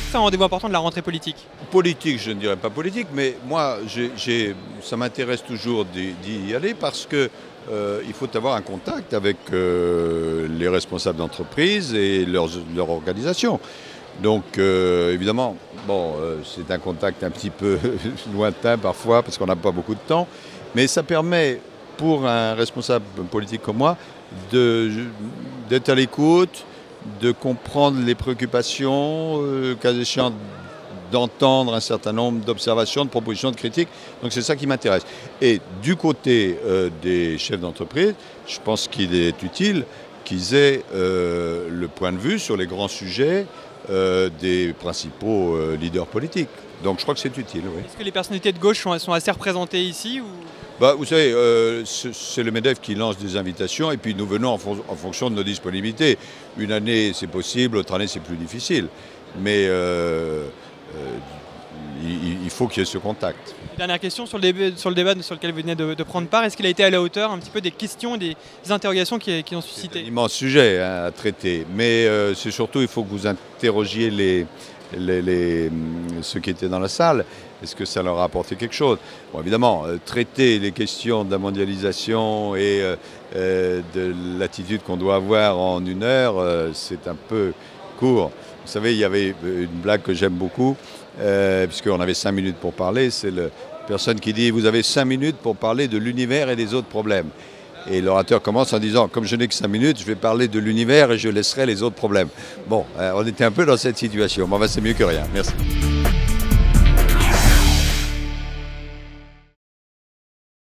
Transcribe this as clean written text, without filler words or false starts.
C'est un rendez-vous important de la rentrée politique. Politique, je ne dirais pas politique, mais moi, ça m'intéresse toujours d'y aller parce que il faut avoir un contact avec les responsables d'entreprise et leur organisation. Donc, évidemment, bon, c'est un contact un petit peu lointain parfois parce qu'on n'a pas beaucoup de temps, mais ça permet pour un responsable politique comme moi d'être à l'écoute, de comprendre les préoccupations, cas échéant d'entendre un certain nombre d'observations, de propositions, de critiques. Donc c'est ça qui m'intéresse. Et du côté des chefs d'entreprise, je pense qu'il est utile qu'ils aient le point de vue sur les grands sujets des principaux leaders politiques. Donc je crois que c'est utile, oui. Est-ce que les personnalités de gauche sont assez représentées ici ou... Bah, vous savez, c'est le MEDEF qui lance des invitations et puis nous venons en fonction de nos disponibilités. Une année c'est possible, l'autre année c'est plus difficile. Mais il faut qu'il y ait ce contact. Dernière question sur le débat sur lequel vous venez de prendre part. Est-ce qu'il a été à la hauteur un petit peu des questions et des interrogations qui ont suscité? C'est un immense sujet à traiter. Mais c'est surtout, il faut que vous interrogiez ceux qui étaient dans la salle. Est-ce que ça leur a apporté quelque chose? Bon, évidemment, traiter les questions de la mondialisation et de l'attitude qu'on doit avoir en une heure, c'est un peu court. Vous savez, il y avait une blague que j'aime beaucoup, puisqu'on avait 5 minutes pour parler. C'est la personne qui dit « Vous avez 5 minutes pour parler de l'univers et des autres problèmes ». Et l'orateur commence en disant « Comme je n'ai que 5 minutes, je vais parler de l'univers et je laisserai les autres problèmes ». Bon, on était un peu dans cette situation. Bon, c'est mieux que rien. Merci.